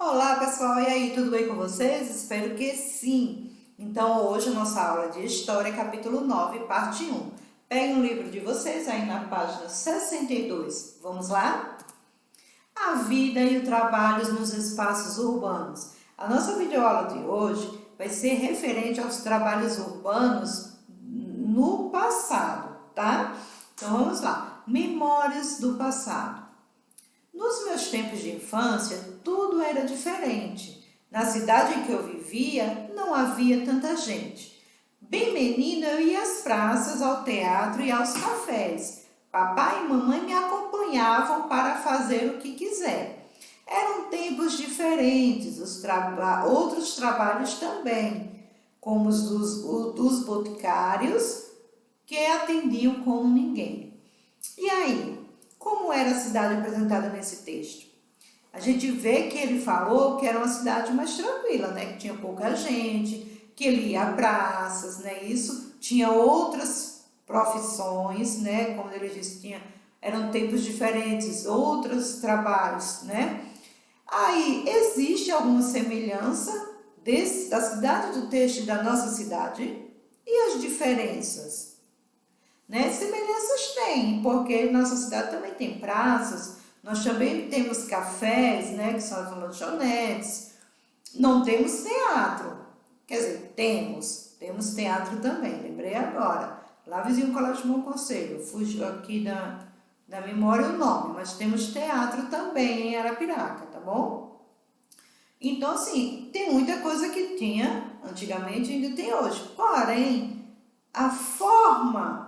Olá pessoal, e aí, tudo bem com vocês? Espero que sim! Então, hoje a nossa aula de História, capítulo 9, parte 1. Peguem um livro de vocês aí na página 62. Vamos lá? A vida e o trabalho nos espaços urbanos. A nossa videoaula de hoje vai ser referente aos trabalhos urbanos no passado, tá? Então, vamos lá. Memórias do passado. Nos meus tempos de infância, tudo era diferente. Na cidade em que eu vivia, não havia tanta gente. Bem menina, eu ia às praças, ao teatro e aos cafés. Papai e mamãe me acompanhavam para fazer o que quiser. Eram tempos diferentes, outros trabalhos também, como os dos boticários, que atendiam como ninguém. E aí? Como era a cidade apresentada nesse texto? A gente vê que ele falou que era uma cidade mais tranquila, né? Que tinha pouca gente, que ele ia a praças, né? Isso tinha outras profissões, né? Como ele disse, eram tempos diferentes, outros trabalhos, né? Aí, existe alguma semelhança da cidade do texto e da nossa cidade? E as diferenças? Né? Semelhanças tem, porque nossa cidade também tem praças, nós também temos cafés, né, que são as lanchonetes, não temos teatro, quer dizer, temos teatro também, lembrei agora, lá vizinho do Colégio Bom Conselho, fugiu aqui da memória o nome, mas temos teatro também em Arapiraca, tá bom? Então, assim, tem muita coisa que tinha antigamente e ainda tem hoje, porém, a forma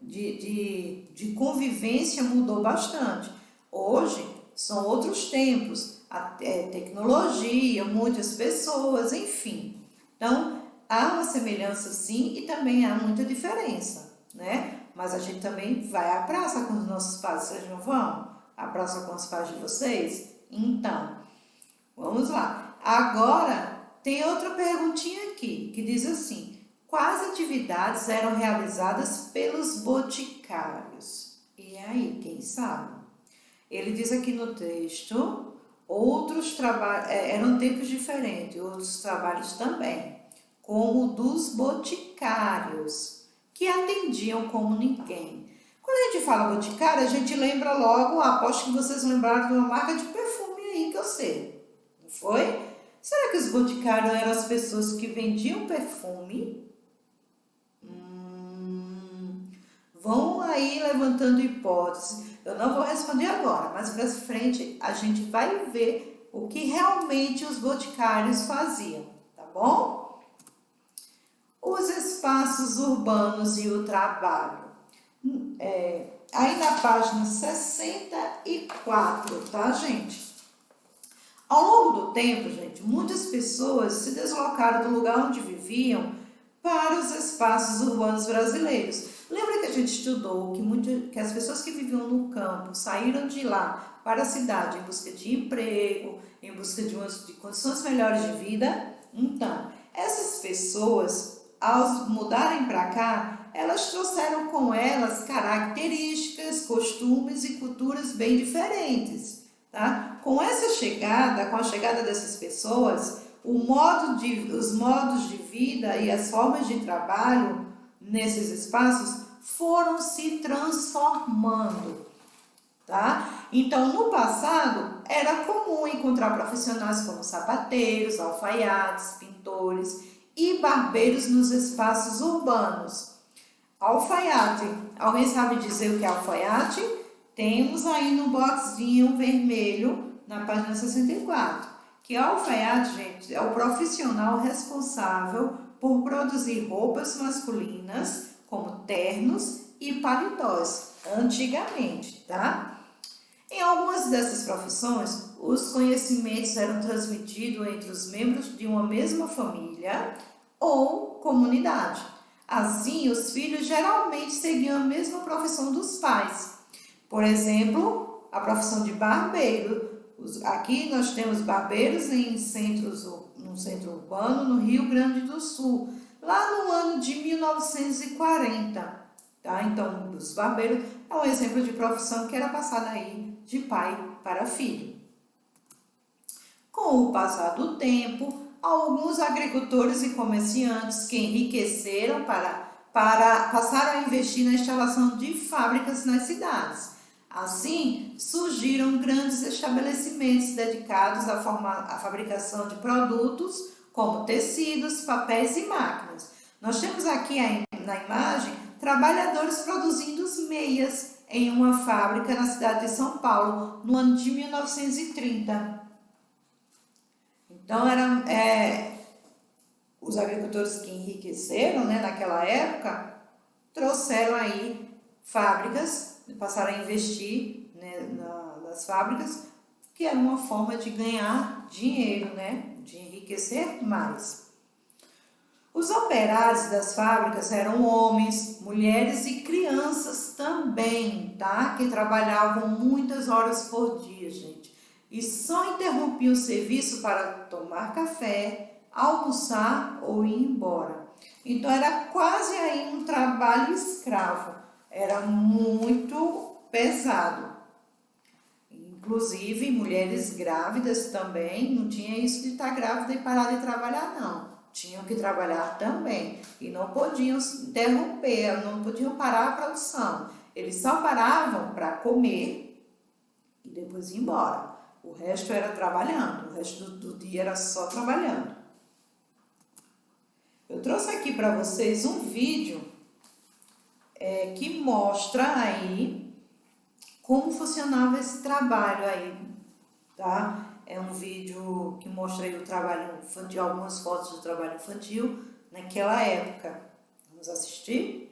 de convivência mudou bastante. Hoje são outros tempos, a tecnologia, muitas pessoas, enfim. Então, há uma semelhança sim e também há muita diferença, né? Mas a gente também vai à praça com os nossos pais, vocês não vão? À praça com os pais de vocês? Então, vamos lá. Agora, tem outra perguntinha aqui, que diz assim: quais atividades eram realizadas pelos boticários? E aí, quem sabe? Ele diz aqui no texto, outros trabalhos, eram tempos diferentes, outros trabalhos também, como o dos boticários, que atendiam como ninguém. Quando a gente fala boticário, a gente lembra logo, aposto que vocês lembraram de uma marca de perfume aí que eu sei, não foi? Será que os boticários eram as pessoas que vendiam perfume? Vão aí levantando hipóteses. Eu não vou responder agora, mas para frente a gente vai ver o que realmente os boticários faziam, tá bom? Os espaços urbanos e o trabalho. Aí na página 64, tá, gente? Ao longo do tempo, gente, muitas pessoas se deslocaram do lugar onde viviam para os espaços urbanos brasileiros. Lembra que a gente estudou que as pessoas que viviam no campo saíram de lá para a cidade em busca de emprego, em busca de condições melhores de vida? Então, essas pessoas, ao mudarem para cá, elas trouxeram com elas características, costumes e culturas bem diferentes, tá? Com a chegada dessas pessoas, os modos de vida e as formas de trabalho nesses espaços foram se transformando, tá? Então, no passado, era comum encontrar profissionais como sapateiros, alfaiates, pintores e barbeiros nos espaços urbanos. Alfaiate, alguém sabe dizer o que é alfaiate? Temos aí no boxinho vermelho, na página 64, que alfaiate, gente, é o profissional responsável por produzir roupas masculinas, como ternos e paletós, antigamente, tá? Em algumas dessas profissões, os conhecimentos eram transmitidos entre os membros de uma mesma família ou comunidade. Assim, os filhos geralmente seguiam a mesma profissão dos pais. Por exemplo, a profissão de barbeiro. Aqui nós temos barbeiros no centro urbano, no Rio Grande do Sul, lá no ano de 1940. Tá? Então, os barbeiros é um exemplo de profissão que era passada aí de pai para filho. Com Com o passar do tempo, alguns agricultores e comerciantes que enriqueceram passaram a investir na instalação de fábricas nas cidades. Assim, surgiram grandes estabelecimentos dedicados à fabricação de produtos como tecidos, papéis e máquinas. Nós temos aqui na imagem trabalhadores produzindo meias em uma fábrica na cidade de São Paulo, no ano de 1930. Então, os agricultores que enriqueceram, né, naquela época, trouxeram aí fábricas, passaram a investir, né, nas fábricas, que era uma forma de ganhar dinheiro, né, de enriquecer mais. Os operários das fábricas eram homens, mulheres e crianças também, tá? Que trabalhavam muitas horas por dia, gente. E só interrompiam o serviço para tomar café, almoçar ou ir embora. Então era quase aí um trabalho escravo. Era muito pesado. Inclusive, mulheres grávidas também, não tinha isso de estar grávida e parar de trabalhar, não. Tinham que trabalhar também e não podiam interromper, não podiam parar a produção. Eles só paravam para comer e depois ir embora. O resto era trabalhando, o resto do dia era só trabalhando. Eu trouxe aqui para vocês um vídeo que mostra aí como funcionava esse trabalho aí, tá? É um vídeo que mostra aí o trabalho infantil, algumas fotos do trabalho infantil naquela época. Vamos assistir?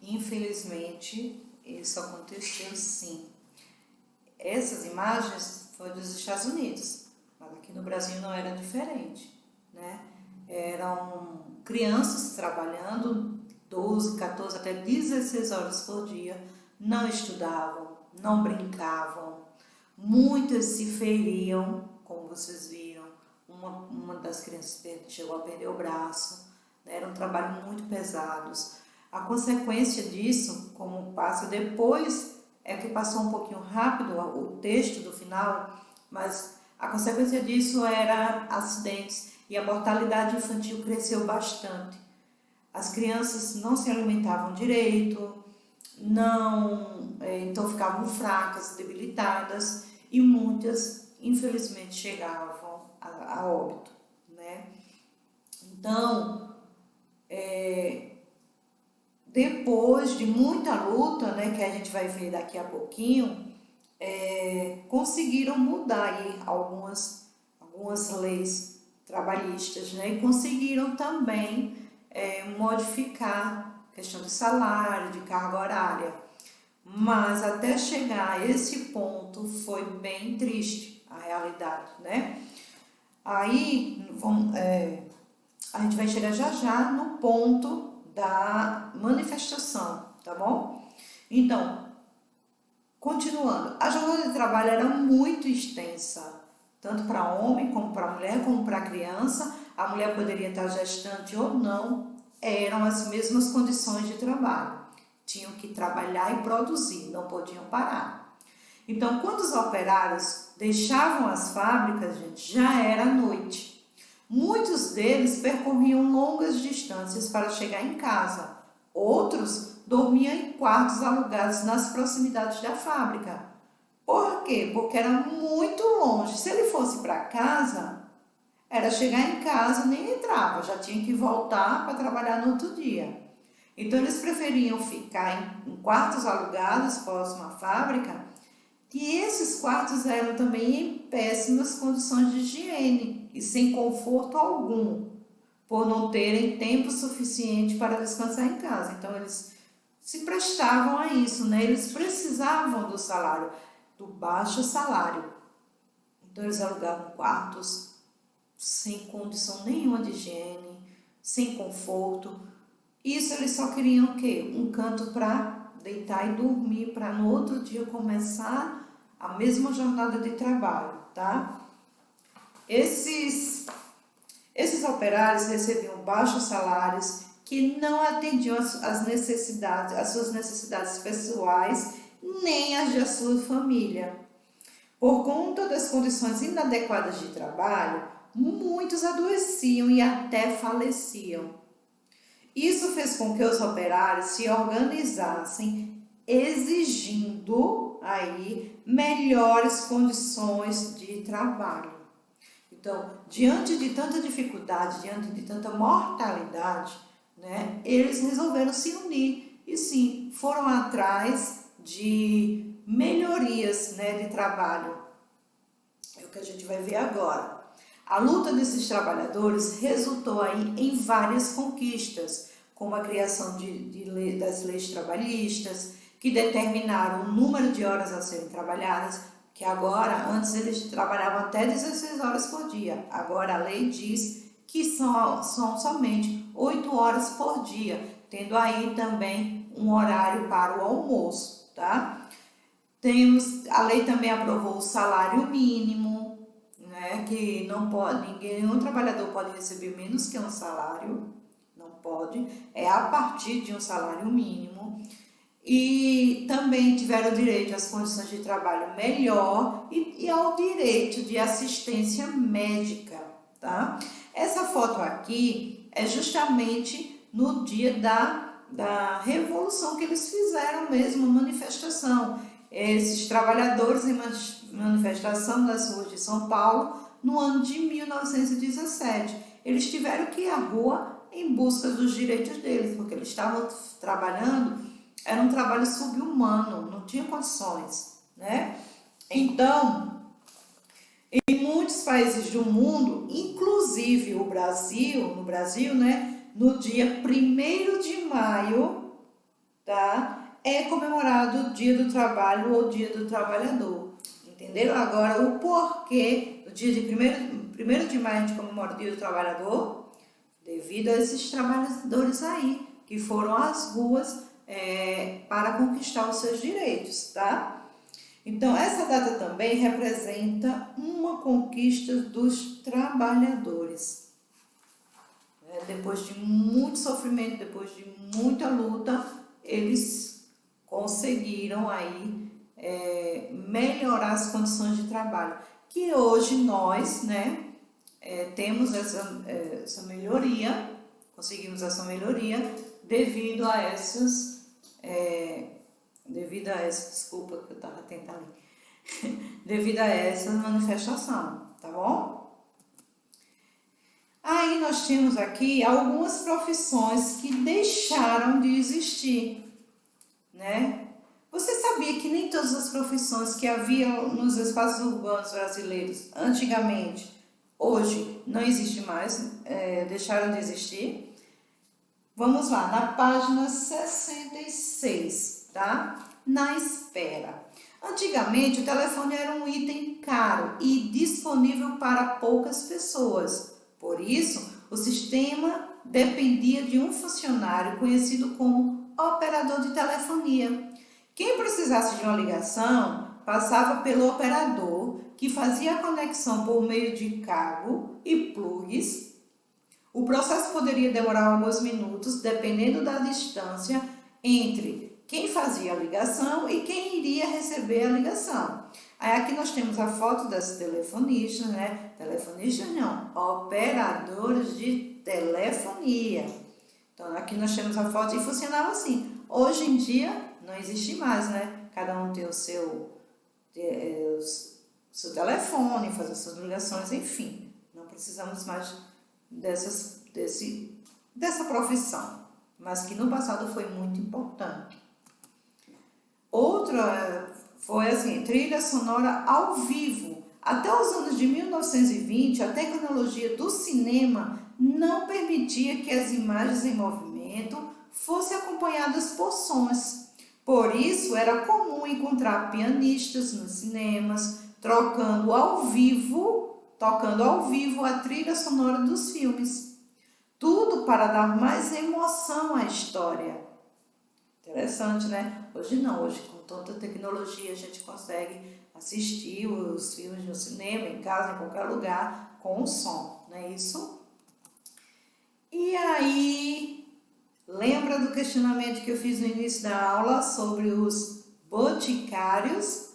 Infelizmente, isso aconteceu sim. Essas imagens foram dos Estados Unidos, mas aqui no Brasil não era diferente, né? Eram crianças trabalhando 12, 14, até 16 horas por dia, não estudavam, não brincavam, muitas se feriam, como vocês viram, uma das crianças chegou a perder o braço, né? Era um trabalho muito pesado. A consequência disso, como passa depois, é que passou um pouquinho rápido o texto do final, mas a consequência disso era acidentes e a mortalidade infantil cresceu bastante. As crianças não se alimentavam direito, então ficavam fracas, debilitadas e muitas, infelizmente, chegavam a óbito, né? Então, depois de muita luta, né, que a gente vai ver daqui a pouquinho, conseguiram mudar aí algumas leis trabalhistas, né, e conseguiram também modificar a questão de salário, de carga horária. Mas até chegar a esse ponto foi bem triste a realidade, né? Aí a gente vai chegar já já no ponto da manifestação, tá bom? Então, continuando, a jornada de trabalho era muito extensa, tanto para homem, como para mulher, como para criança. A mulher poderia estar gestante ou não, eram as mesmas condições de trabalho. Tinham que trabalhar e produzir, não podiam parar. Então, quando os operários deixavam as fábricas, gente, já era noite. Muitos deles percorriam longas distâncias para chegar em casa. Outros dormiam em quartos alugados nas proximidades da fábrica. Por quê? Porque era muito longe. Se ele fosse para casa, era chegar em casa, nem entrava, já tinha que voltar para trabalhar no outro dia. Então, eles preferiam ficar em quartos alugados próximo à fábrica, e esses quartos eram também em péssimas condições de higiene e sem conforto algum, por não terem tempo suficiente para descansar em casa. Então, eles se prestavam a isso, né? Eles precisavam do salário, do baixo salário. Então, eles alugavam quartos sem condição nenhuma de higiene, sem conforto. Isso eles só queriam o quê? Um canto para deitar e dormir, para no outro dia começar a mesma jornada de trabalho, tá? Esses operários recebiam baixos salários que não atendiam as necessidades, as suas necessidades pessoais, nem as da sua família. Por conta das condições inadequadas de trabalho, muitos adoeciam e até faleciam. Isso fez com que os operários se organizassem, exigindo aí melhores condições de trabalho. Então, diante de tanta dificuldade, diante de tanta mortalidade, né, eles resolveram se unir e sim, foram atrás de melhorias, né, de trabalho. É o que a gente vai ver agora. A luta desses trabalhadores resultou aí em várias conquistas, como a criação das leis trabalhistas, que determinaram o número de horas a serem trabalhadas, que agora, antes eles trabalhavam até 16 horas por dia. Agora a lei diz que são somente 8 horas por dia, tendo aí também um horário para o almoço, tá? A lei também aprovou o salário mínimo, né, que não pode, nenhum trabalhador pode receber menos que um salário, não pode, é a partir de um salário mínimo. E também tiveram direito às condições de trabalho melhor e ao direito de assistência médica, tá? Essa foto aqui é justamente no dia da revolução que eles fizeram mesmo, manifestação. Esses trabalhadores em manifestação nas ruas de São Paulo no ano de 1917. Eles tiveram que ir à rua em busca dos direitos deles, porque eles estavam trabalhando, era um trabalho subhumano, não tinha condições, né? Então, em muitos países do mundo, inclusive o Brasil, no Brasil, né, no dia 1º de maio, tá? É comemorado o Dia do Trabalho ou Dia do Trabalhador. Entenderam agora o porquê do dia de 1º de maio a gente comemora o Dia do Trabalhador? Devido a esses trabalhadores aí, que foram às ruas para conquistar os seus direitos, tá? Então, essa data também representa uma conquista dos trabalhadores. Depois de muito sofrimento, depois de muita luta, eles conseguiram aí melhorar as condições de trabalho. Que hoje nós, né, temos essa melhoria, conseguimos essa melhoria devido a essas, desculpa que eu estava tentando, devido a essa manifestação, tá bom? Aí nós temos aqui algumas profissões que deixaram de existir, né? Você sabia que nem todas as profissões que haviam nos espaços urbanos brasileiros antigamente, hoje não existe mais, deixaram de existir? Vamos lá, na página 66, tá? Na espera. Antigamente, o telefone era um item caro e disponível para poucas pessoas. Por isso, o sistema dependia de um funcionário conhecido como operador de telefonia. Quem precisasse de uma ligação passava pelo operador, que fazia a conexão por meio de cabo e plugs. O processo poderia demorar alguns minutos, dependendo da distância entre quem fazia a ligação e quem iria receber a ligação. Aí aqui nós temos a foto das telefonistas, né? Telefonistas não, operadores de telefonia. Então aqui nós temos a foto e funcionava assim. Hoje em dia não existe mais, né? Cada um tem o seu telefone, faz as suas ligações, enfim. Não precisamos mais dessa profissão, mas que no passado foi muito importante. Outra foi assim, trilha sonora ao vivo. Até os anos de 1920, a tecnologia do cinema não permitia que as imagens em movimento fossem acompanhadas por sons. Por isso, era comum encontrar pianistas nos cinemas tocando ao vivo a trilha sonora dos filmes. Tudo para dar mais emoção à história. Interessante, né? Hoje não, hoje com tanta tecnologia a gente consegue assistir os filmes no cinema, em casa, em qualquer lugar, com o som, não é isso? E aí, lembra do questionamento que eu fiz no início da aula sobre os boticários?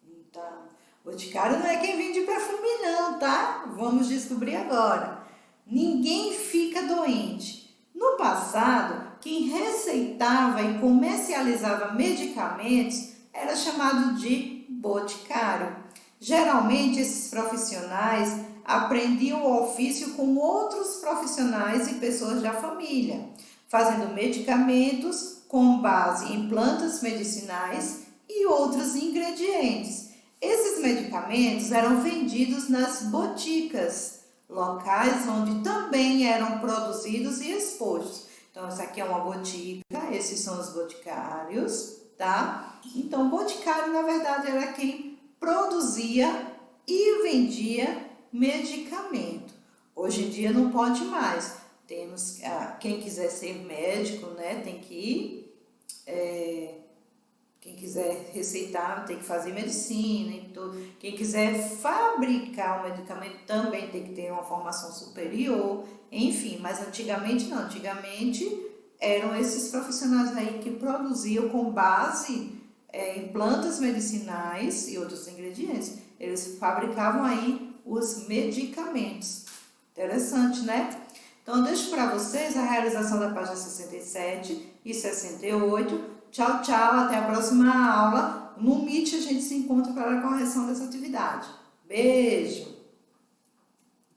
Então, boticário não é quem vende perfume não, tá? Vamos descobrir agora. Ninguém fica doente. No passado, quem receitava e comercializava medicamentos era chamado de boticário. Geralmente, esses profissionais aprendiam o ofício com outros profissionais e pessoas da família, fazendo medicamentos com base em plantas medicinais e outros ingredientes. Esses medicamentos eram vendidos nas boticas, locais onde também eram produzidos e expostos. Então, essa aqui é uma botica, esses são os boticários, tá? Então, boticário, na verdade, era quem produzia e vendia medicamento. Hoje em dia não pode mais. Temos, quem quiser ser médico, né, tem que ir, quem quiser receitar tem que fazer medicina e tudo. Quem quiser fabricar o medicamento também tem que ter uma formação superior, enfim, mas antigamente não, antigamente eram esses profissionais aí que produziam com base em plantas medicinais e outros ingredientes, eles fabricavam aí os medicamentos. Interessante, né? Então, eu deixo para vocês a realização da página 67 e 68. Tchau, tchau, até a próxima aula. No Meet a gente se encontra para a correção dessa atividade. Beijo!